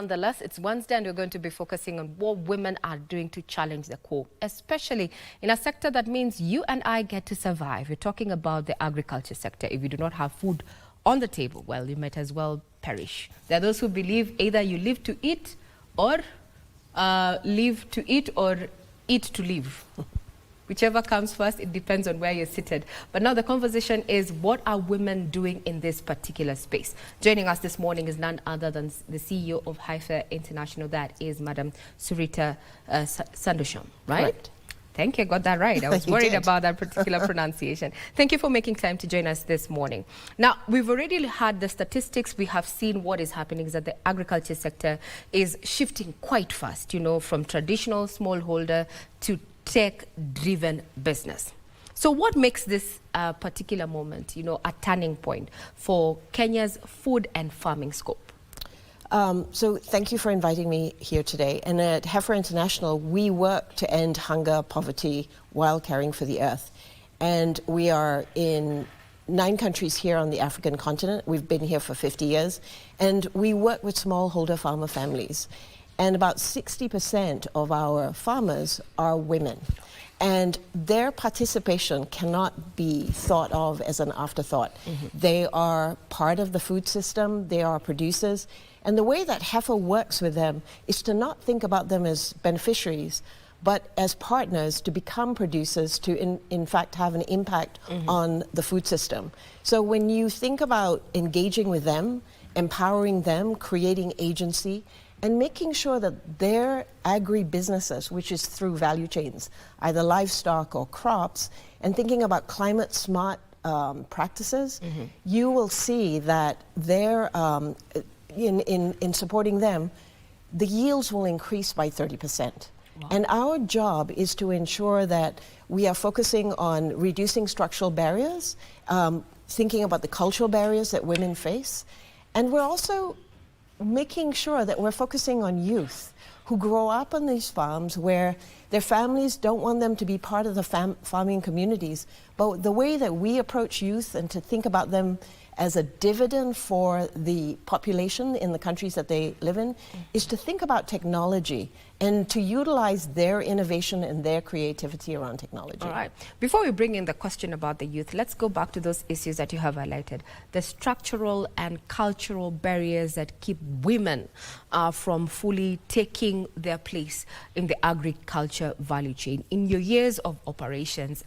Nonetheless, it's Wednesday and we're going to be focusing on what women are doing to challenge the core, especially in a sector that means you and I get to survive. We're talking about the agriculture sector. If you do not have food on the table, well, you might as well perish. There are those who believe either you live to eat or live to eat or eat to live. Whichever comes first, it depends on where you're seated. But now the conversation is, what are women doing in this particular space? Joining us this morning is none other than the CEO of Heifer International. That is Madam Surita Sandosham, right? Correct. Thank you, I got that right. I was worried about that particular pronunciation. Thank you for making time to join us this morning. Now, we've already had the statistics. We have seen what is happening is that the agriculture sector is shifting quite fast, you know, from traditional smallholder to tech-driven business. So what makes this particular moment, you know, a turning point for Kenya's food and farming scope? So thank you for inviting me here today. And at Heifer International, we work to end hunger, poverty, while caring for the earth. And we are in 9 countries here on the African continent. We've been here for 50 years. And we work with smallholder farmer families. And about 60% of our farmers are women. And their participation cannot be thought of as an afterthought. They are part of the food system, they are producers. And the way that Heifer works with them is to not think about them as beneficiaries, but as partners to become producers, to in fact have an impact on the food system. So when you think about engaging with them, empowering them, creating agency, and making sure that their agri-businesses, which is through value chains, either livestock or crops, and thinking about climate smart practices, you will see that they're, in supporting them, the yields will increase by 30%. Wow. And our job is to ensure that we are focusing on reducing structural barriers, thinking about the cultural barriers that women face, and we're also making sure that we're focusing on youth who grow up on these farms where their families don't want them to be part of the farming communities. But the way that we approach youth and to think about them as a dividend for the population in the countries that they live in is to think about technology and to utilize their innovation and their creativity around technology. All right. Before we bring in the question about the youth, let's go back to those issues that you have highlighted. The structural and cultural barriers that keep women from fully taking their place in the agriculture value chain. In your years of operations,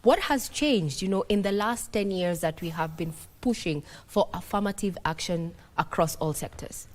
what has changed, you know, in the last 10 years that we have been pushing for affirmative action across all sectors?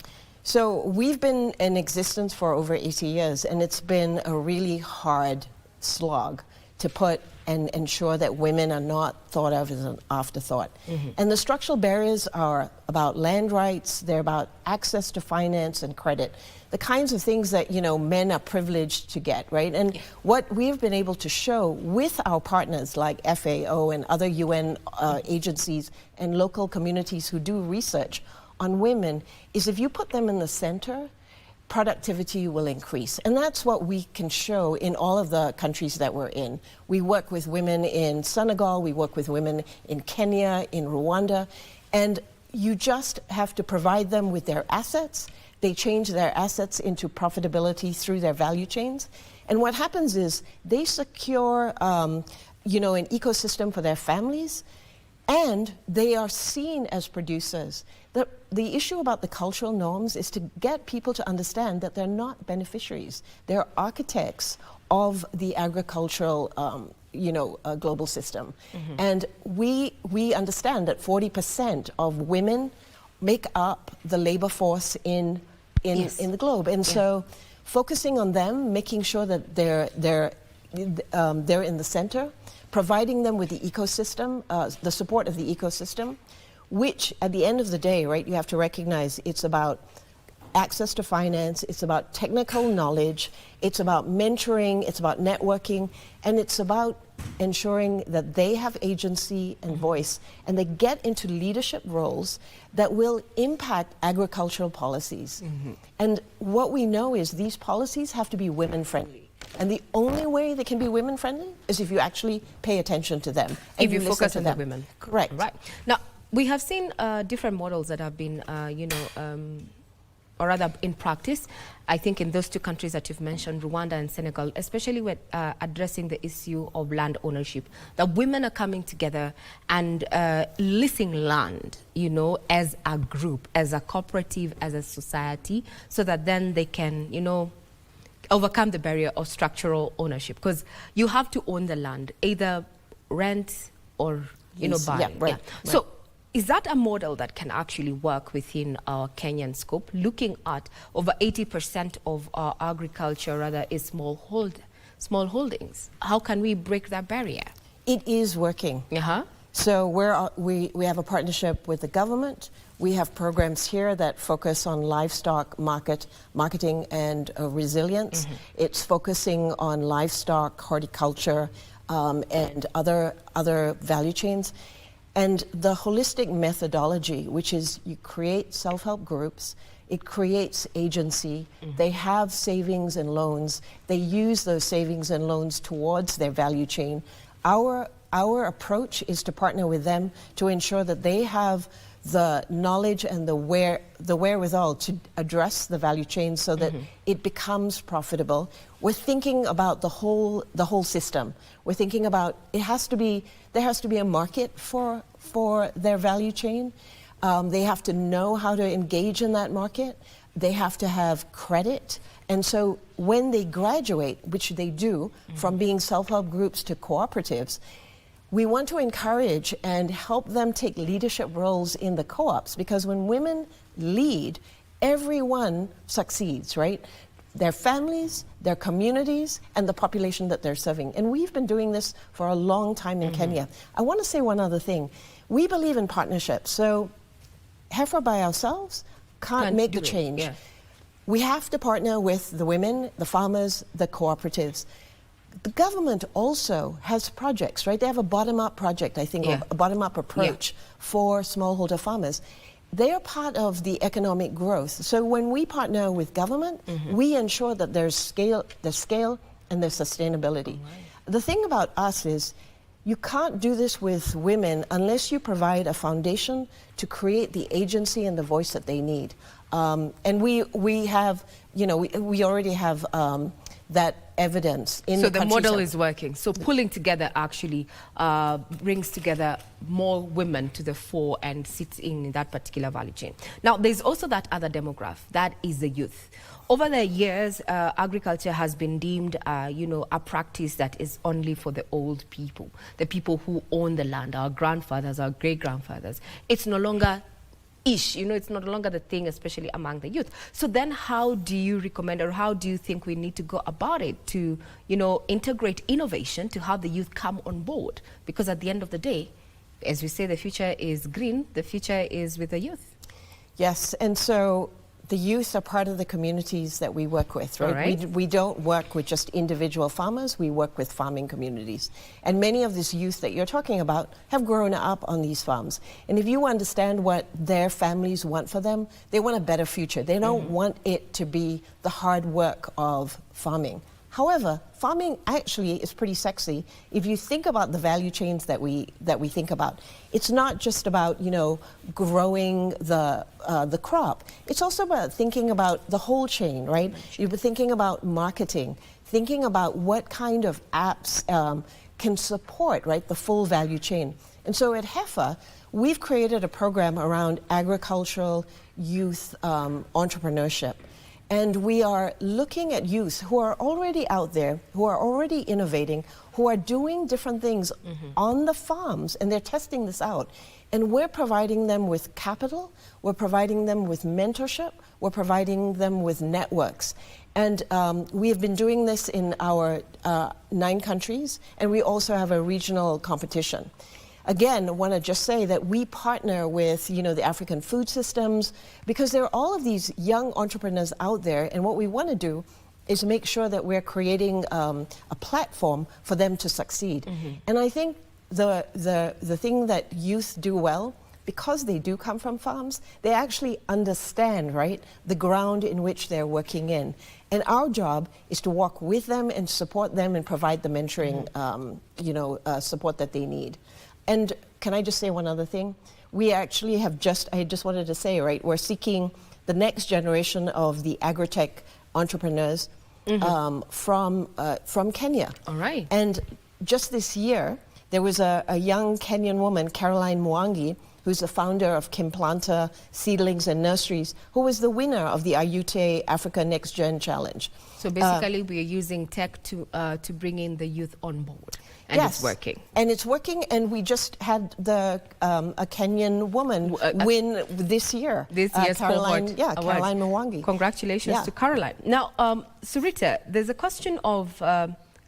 So we've been in existence for over 80 years, and it's been a really hard slog to put and ensure that women are not thought of as an afterthought. And the structural barriers are about land rights, they're about access to finance and credit, the kinds of things that, you know, men are privileged to get, right? And what we've been able to show with our partners like FAO and other UN agencies and local communities who do research on women is if you put them in the center, productivity will increase. And that's what we can show in all of the countries that we're in. We work with women in Senegal, we work with women in Kenya, in Rwanda, and you just have to provide them with their assets. They change their assets into profitability through their value chains. And what happens is they secure you know, an ecosystem for their families, and they are seen as producers. The issue about the cultural norms is to get people to understand that they're not beneficiaries. They're architects of the agricultural you know, global system. And we understand that 40% of women make up the labor force in the globe. And so focusing on them, making sure that they're in the center, providing them with the ecosystem, the support of the ecosystem, which at the end of the day, right, you have to recognize it's about access to finance, it's about technical knowledge, it's about mentoring, it's about networking, and it's about ensuring that they have agency and voice, and they get into leadership roles that will impact agricultural policies. And what we know is these policies have to be women-friendly. And the only way they can be women-friendly is if you actually pay attention to them. If you focus on the women. Correct. Right. Now, we have seen different models that have been, you know, or rather in practice, I think in those two countries that you've mentioned, Rwanda and Senegal, especially with addressing the issue of land ownership, that women are coming together and leasing land, you know, as a group, as a cooperative, as a society, so that then they can, you know, overcome the barrier of structural ownership. Because you have to own the land, either rent or, you know, buy. Yeah, right, Yeah. So is that a model that can actually work within our Kenyan scope, looking at over 80% of our agriculture rather is small holdings? How can we break that barrier? It is working. Uh-huh. So we have a partnership with the government. We have programs here that focus on livestock marketing and resilience. Mm-hmm. It's focusing on livestock, horticulture, and other value chains. And the holistic methodology, which is you create self-help groups, it creates agency, they have savings and loans, they use those savings and loans towards their value chain. Our approach is to partner with them to ensure that they have the knowledge and the wherewithal to address the value chain so that it becomes profitable. We're thinking about the whole system. We're thinking about there has to be a market for their value chain. They have to know how to engage in that market. They have to have credit. And so when they graduate, which they do, from being self-help groups to cooperatives, we want to encourage and help them take leadership roles in the co-ops, because when women lead, everyone succeeds, right? Their families, their communities, and the population that they're serving. And we've been doing this for a long time in Kenya. I want to say one other thing. We believe in partnerships. So Heifer by ourselves can't make the change. Yeah. We have to partner with the women, the farmers, the cooperatives. The government also has projects, right? They have a bottom-up project, I think, or a bottom-up approach for smallholder farmers. They are part of the economic growth. So when we partner with government, we ensure that there's scale and there's sustainability. The thing about us is you can't do this with women unless you provide a foundation to create the agency and the voice that they need. And we have, you know, we already have that evidence in so the the model is working. So pulling together actually brings together more women to the fore and sits in that particular value chain. Now, there's also that other demographic, that is the youth. Over the years, agriculture has been deemed, you know, a practice that is only for the old people, the people who own the land, our grandfathers, our great-grandfathers. It's no longer you know, it's no longer the thing, especially among the youth. So then how do you recommend, or how do you think we need to go about it to, you know, integrate innovation to have the youth come on board? Because at the end of the day, as we say, the future is green, the future is with the youth. Yes, and so the youth are part of the communities that we work with, right? Right. We don't work with just individual farmers, we work with farming communities. And many of this youth that you're talking about have grown up on these farms. And if you understand what their families want for them, they want a better future. They don't want it to be the hard work of farming. However, farming actually is pretty sexy if you think about the value chains that we think about. It's not just about, you know, growing the crop. It's also about thinking about the whole chain, right? You're thinking about marketing, thinking about what kind of apps can support, right, the full value chain. And so at Heifer, we've created a program around agricultural youth entrepreneurship. And we are looking at youth who are already out there, who are already innovating, who are doing different things on the farms, and they're testing this out. And we're providing them with capital, we're providing them with mentorship, we're providing them with networks. And we have been doing this in our 9 countries, and we also have a regional competition. Again, I want to just say that we partner with, you know, the African food systems, because there are all of these young entrepreneurs out there, and what we want to do is make sure that we're creating a platform for them to succeed. And I think the thing that youth do well, because they do come from farms, they actually understand, right, the ground in which they're working in. And our job is to walk with them and support them and provide the mentoring, you know, support that they need. And can I just say one other thing? We actually have I just wanted to say, right, we're seeking the next generation of the agri-tech entrepreneurs from Kenya. All right. And just this year, there was a young Kenyan woman, Caroline Mwangi, who's the founder of Kimplanta Seedlings and Nurseries, who was the winner of the Ayute Africa Next Gen Challenge. So basically, we are using tech to bring in the youth on board, and yes, it's working. And it's working, and we just had a Kenyan woman win this year. This year's Caroline, cohort yeah, award. Caroline Mwangi. Congratulations to Caroline. Now, Surita, there's a question of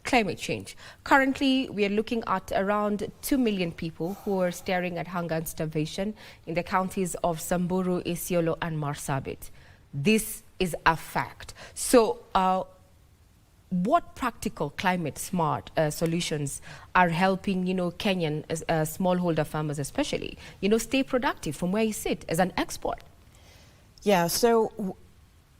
climate change. Currently, we are looking at around 2 million people who are staring at hunger and starvation in the counties of Samburu, Isiolo, and Marsabit. This is a fact. So, what practical climate-smart solutions are helping, Kenyan smallholder farmers especially, stay productive from where you sit as an export? Yeah, so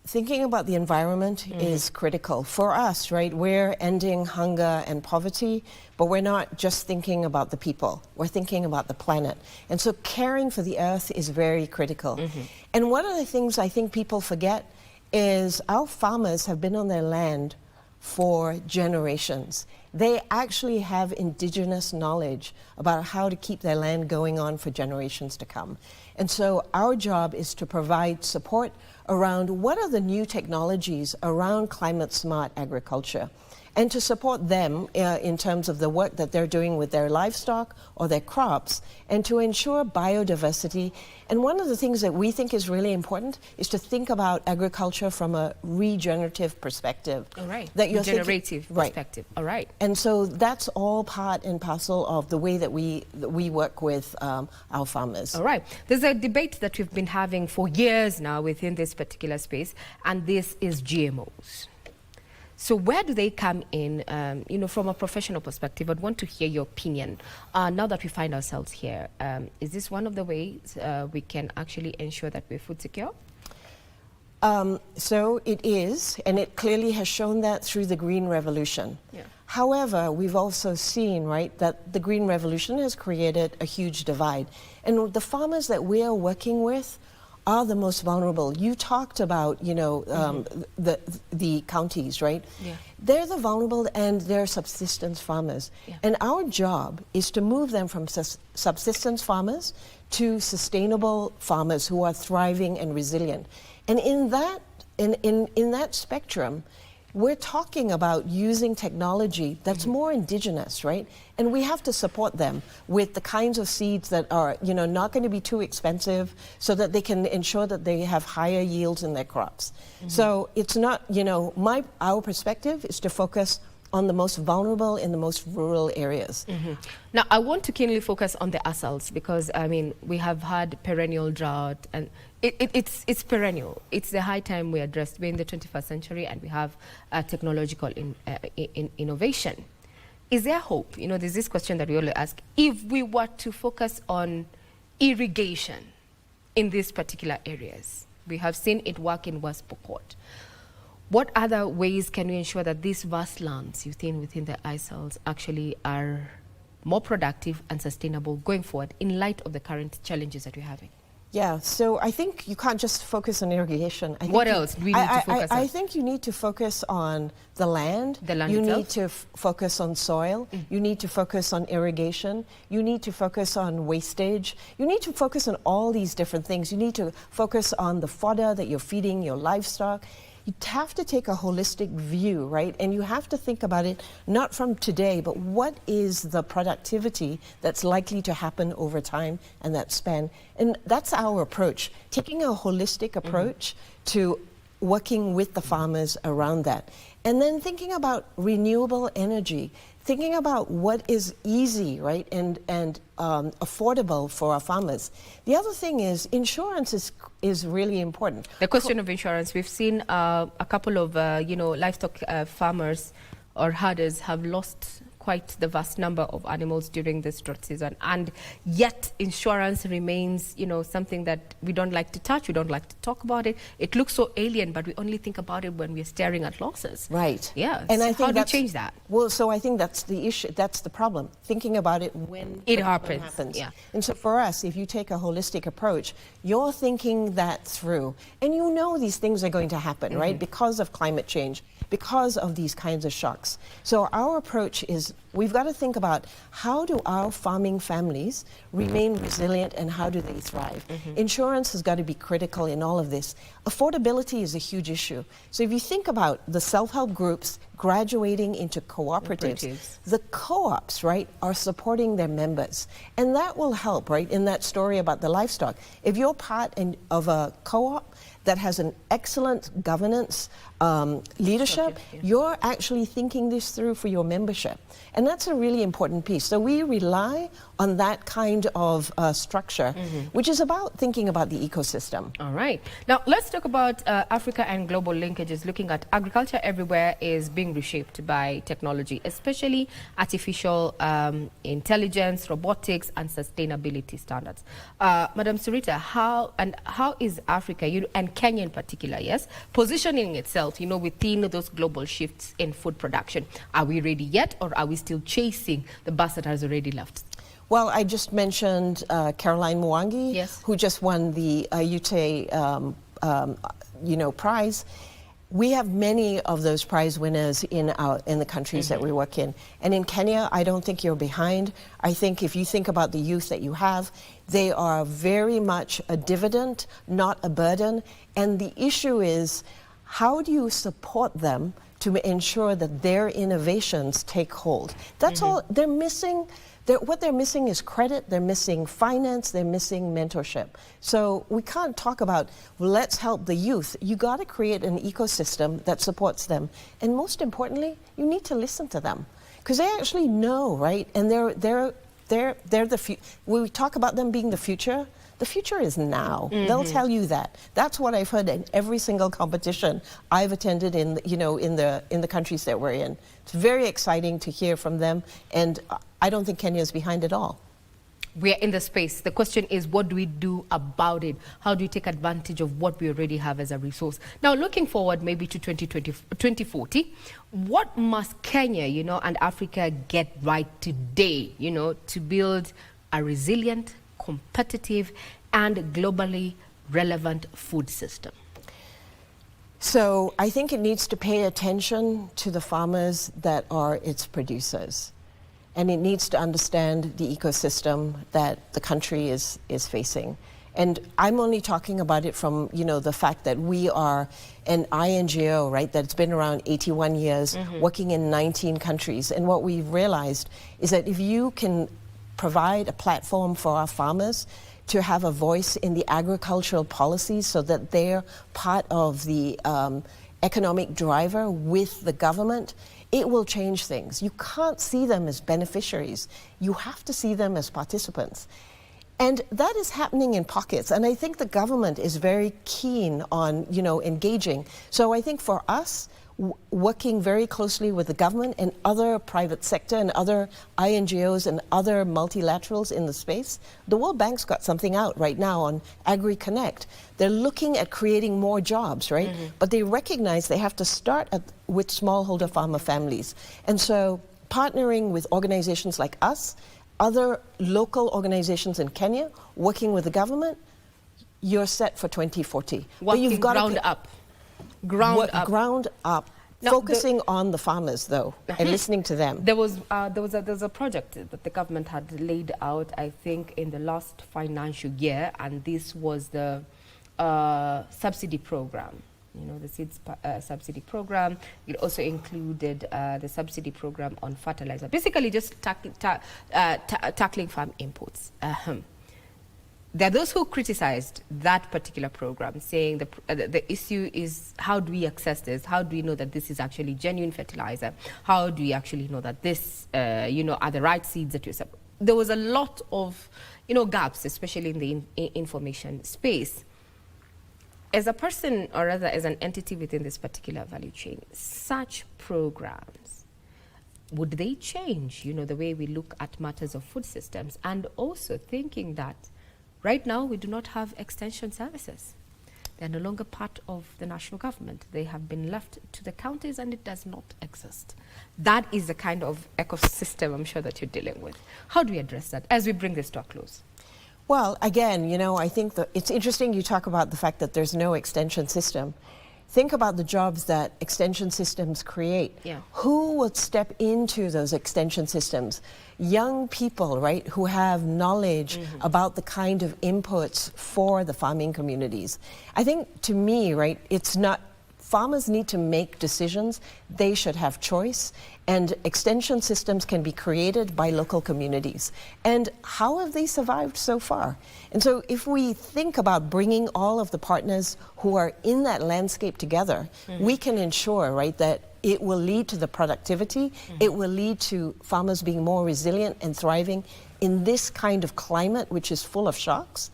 thinking about the environment is critical for us, right? We're ending hunger and poverty, but we're not just thinking about the people. We're thinking about the planet. And so caring for the earth is very critical. And one of the things I think people forget is our farmers have been on their land for generations. They actually have indigenous knowledge about how to keep their land going on for generations to come. And so our job is to provide support around what are the new technologies around climate smart agriculture, and to support them in terms of the work that they're doing with their livestock or their crops, and to ensure biodiversity. And one of the things that we think is really important is to think about agriculture from a regenerative perspective. All right, that you're regenerative perspective. Right. All right. And so that's all part and parcel of the way that we work with our farmers. All right. There's a debate that we've been having for years now within this particular space, and this is GMOs. So where do they come in, from a professional perspective? I'd want to hear your opinion. Now that we find ourselves here, is this one of the ways we can actually ensure that we're food secure? So it is, and it clearly has shown that through the Green Revolution. Yeah. However, we've also seen, right, that the Green Revolution has created a huge divide. And the farmers that we are working with are the most vulnerable. You talked about, the counties, right? Yeah. They're the vulnerable, and they're subsistence farmers. Yeah. And our job is to move them from subsistence farmers to sustainable farmers who are thriving and resilient. And in that spectrum, we're talking about using technology that's more indigenous, right? And we have to support them with the kinds of seeds that are, not going to be too expensive, so that they can ensure that they have higher yields in their crops. So it's not, our perspective is to focus on the most vulnerable in the most rural areas. Now, I want to keenly focus on the assaults, because, we have had perennial drought, and it's perennial. It's the high time we address. We're in the 21st century, and we have technological innovation. Is there hope? There's this question that we always ask. If we were to focus on irrigation in these particular areas, we have seen it work in West Pokot. What other ways can we ensure that these vast lands within the ISLs actually are more productive and sustainable going forward in light of the current challenges that we're having? Yeah, so I think you can't just focus on irrigation. What else do we need to focus on? I think you need to focus on the land. The land you itself? need to focus on soil. You need to focus on irrigation. You need to focus on wastage. You need to focus on all these different things. You need to focus on the fodder that you're feeding your livestock. You have to take a holistic view, right? And you have to think about it not from today, but what is the productivity that's likely to happen over time and that span. And that's our approach, taking a holistic approach to working with the farmers around that. And then thinking about renewable energy, thinking about what is easy, right, and affordable for our farmers. The other thing is insurance is really important. The question of insurance, we've seen a couple of livestock farmers or herders have lost quite the vast number of animals during this drought season, and yet insurance remains, you know, something that we don't like to touch, we don't like to talk about it. It looks so alien, but we only think about it when we're staring at losses. Right. Yeah. And so I think how do you change that? Well, so I think that's the issue. That's the problem. Thinking about it when it happens. Yeah. And so for us, if you take a holistic approach, you're thinking that through, and you know these things are going to happen, right? Because of climate change, because of these kinds of shocks. So our approach is we've got to think about how do our farming families remain resilient and how do they thrive. Insurance has got to be critical in all of this. Affordability is a huge issue. So if you think about the self-help groups graduating into cooperatives, the co-ops, right, are supporting their members. And that will help, right, in that story about the livestock. If you're part of a co-op that has an excellent governance leadership, you're actually thinking this through for your membership. And that's a really important piece. So we rely on that kind of structure, which is about thinking about the ecosystem. All right. Now, let's talk about Africa and global linkages, looking at agriculture everywhere is being reshaped by technology, especially artificial intelligence, robotics, and sustainability standards. Madam Surita, how is Africa, and Kenya in particular, yes, positioning itself, you know, within those global shifts in food production? Are we ready yet, or are we still chasing the bus that has already left? Well, I just mentioned Caroline Mwangi, yes, who just won the UTE prize. We have many of those prize winners in the countries that we work in. And in Kenya, I don't think you're behind. I think if you think about the youth that you have, they are very much a dividend, not a burden. And the issue is, how do you support them to ensure that their innovations take hold? That's all they're missing. What they're missing is credit, they're missing finance, they're missing mentorship. So we can't talk about, well, let's help the youth. You got to create an ecosystem that supports them. And most importantly, you need to listen to them. Because they actually know, right? And they're the future. We talk about them being the future. The future is now. They'll tell you that. That's what I've heard in every single competition I've attended in the countries that we're in. It's very exciting to hear from them, and I don't think Kenya is behind at all. We're in the space. The question is, what do we do about it? How do we take advantage of what we already have as a resource? Now, looking forward maybe to 2040, what must Kenya, and Africa get right today, to build a resilient, competitive, and globally relevant food system? So I think it needs to pay attention to the farmers that are its producers. And it needs to understand the ecosystem that the country is facing. And I'm only talking about it from, the fact that we are an INGO, right, that's been around 81 years, working in 19 countries. And what we've realized is that if you can provide a platform for our farmers to have a voice in the agricultural policies so that they're part of the economic driver with the government, it will change things. You can't see them as beneficiaries. You have to see them as participants. And that is happening in pockets. And I think the government is very keen on, engaging. So I think for us, working very closely with the government and other private sector and other INGOs and other multilaterals in the space, the World Bank's got something out right now on AgriConnect. They're looking at creating more jobs, right? But they recognize they have to start with smallholder farmer families. And so partnering with organizations like us, other local organizations in Kenya, working with the government, you're set for 2040. Working but you've got ground up. Ground up, now, focusing on the farmers though, and listening to them. There was a project that the government had laid out, I think, in the last financial year, and this was the subsidy program. The seeds subsidy program. It also included the subsidy program on fertilizer. Basically, just tackling farm inputs. There are those who criticized that particular program, saying the issue is, how do we access this? How do we know that this is actually genuine fertilizer? How do we actually know that this, are the right seeds that you're... There was a lot of, gaps, especially in the information space. As a person, or rather as an entity within this particular value chain, such programs, would they change, the way we look at matters of food systems? And also thinking that right now we do not have extension services. They're no longer part of the national government. They have been left to the counties and it does not exist. That is the kind of ecosystem I'm sure that you're dealing with. How do we address that as we bring this to a close? Well, again, I think that it's interesting you talk about the fact that there's no extension system. Think about the jobs that extension systems create. Yeah. Who would step into those extension systems? Young people, right, who have knowledge about the kind of inputs for the farming communities. I think, to me, right, it's not, farmers need to make decisions. They should have choice. And extension systems can be created by local communities. And how have they survived so far? And so if we think about bringing all of the partners who are in that landscape together, we can ensure, right, that it will lead to the productivity, it will lead to farmers being more resilient and thriving in this kind of climate, which is full of shocks.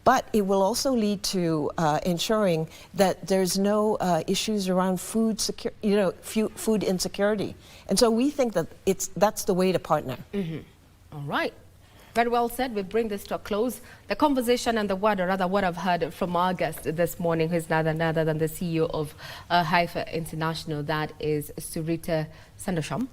But it will also lead to ensuring that there's no issues around food food insecurity. And so we think that that's the way to partner. All right. Very well said. We bring this to a close. The conversation and the word, or rather what I've heard from our guest this morning, who's none other than the CEO of Heifer International, that is Surita Sandosham,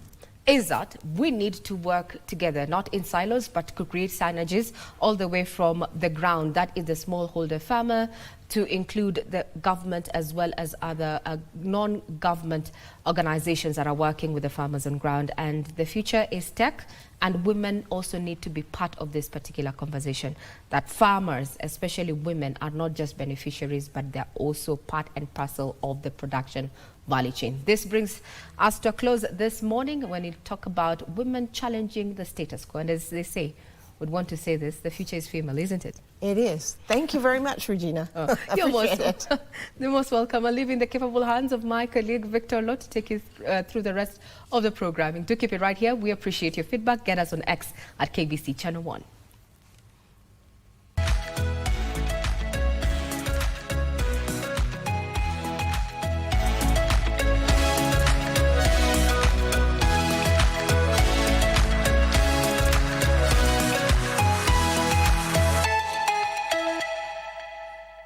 is that we need to work together, not in silos, but to create synergies all the way from the ground. That is the smallholder farmer, to include the government as well as other non-government organizations that are working with the farmers on ground. And the future is tech, and women also need to be part of this particular conversation. That farmers, especially women, are not just beneficiaries, but they're also part and parcel of the production value chain. This brings us to a close this morning when we talk about women challenging the status quo. And as they say, would want to say this, the future is female, isn't it? It is. Thank you very much, Regina. You're most welcome. I'll leave in the capable hands of my colleague Victor Lot to take you through the rest of the programming. Do keep it right here. We appreciate your feedback. Get us on X at KBC Channel 1.